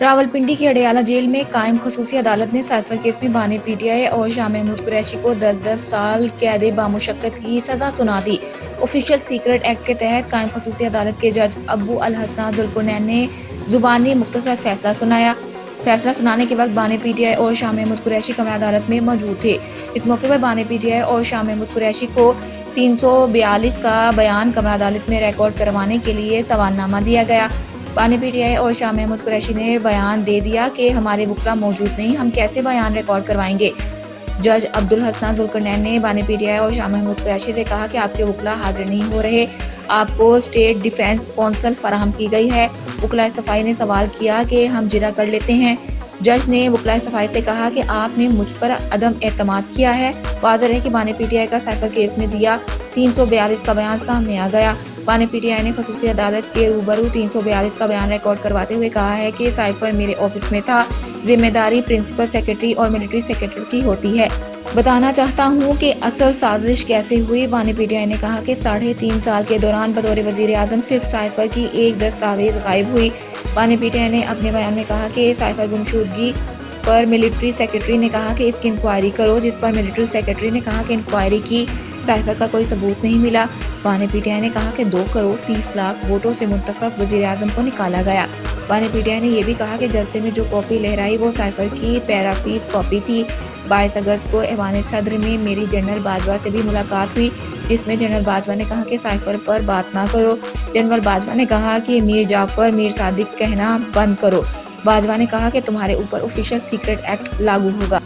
रावलपिंडी की अडयाला जेल में कायम खसूसी अदालत ने साइफर केस में बानी पीटीआई और शाह महमूद कुरैशी को 10-10 साल कैद बामुशक्कत की सजा सुना दी। ऑफिशियल सीक्रेट एक्ट के तहत कायम खसूसी अदालत के जज अबू अल हसन जुल्कुरनैन ने जुबानी मुख्तसर फैसला सुनाया। फैसला सुनाने के वक्त बानी पीटीआई और शाह महमूद कुरैशी कमरा अदालत में मौजूद थे। इस मौके पर बानी पीटीआई और शाह महमूद कुरैशी को 342 का बयान कमरा अदालत में रिकॉर्ड करवाने के लिए सवालनामा दिया गया। बानी पीटीआई और शाह महमूद कुरैशी ने बयान दे दिया कि हमारे वकील मौजूद नहीं, हम कैसे बयान रिकॉर्ड करवाएंगे। जज अब्दुल हसन जुल्कुरनैन ने बानी पीटीआई और शाह महमूद कुरैशी से कहा कि आपके वकील हाजिर नहीं हो रहे, आपको स्टेट डिफेंस कौंसल फराहम की गई है। वकील सफाई ने सवाल किया कि हम जिरा कर लेते हैं। जज ने वकील सफाई से कहा कि आपने मुझ पर अदम एतमाद किया है। वाज़ेह है कि बानी पीटीआई का साइफर केस में दिया 342 का बयान सामने आ गया। बानी पीटीआई ने खसूसी अदालत के रूबरू 342 का बयान रिकॉर्ड करवाते हुए कहा है कि साइफर मेरे ऑफिस में था, जिम्मेदारी प्रिंसिपल सेक्रेटरी और मिलिट्री सेक्रेटरी की होती है। बताना चाहता हूँ कि असल साजिश कैसे हुई। बानी पीटीआई ने कहा कि 3.5 साल के दौरान बतौर वजीर आजम सिर्फ साइफर की एक दस्तावेज गायब हुई। बानी पीटीआई ने अपने बयान में कहा कि साइफर गुमशुदगी पर मिलिट्री सेक्रेटरी ने कहा कि इसकी इंक्वायरी करो, जिस पर मिलिट्री सेक्रेटरी ने कहा कि इंक्वायरी की, साइफर का कोई सबूत नहीं मिला। बानी पीटीआई ने कहा कि 2 करोड़ 30 लाख वोटों से मुंतखब वजीर आजम को निकाला गया। बानी पीटीआई ने यह भी कहा कि जलसे में जो कॉपी लहराई वो साइफर की पैराफीस कॉपी थी। 22 अगस्त को ऐवान सदर में मेरी जनरल बाजवा से भी मुलाकात हुई, जिसमें जनरल बाजवा ने कहा कि साइफर पर बात ना करो। जनरल बाजवा ने कहा कि मीर जाफर मीर सादिक कहना बंद करो। बाजवा ने कहा कि तुम्हारे ऊपर ऑफिशियल सीक्रेट एक्ट लागू होगा।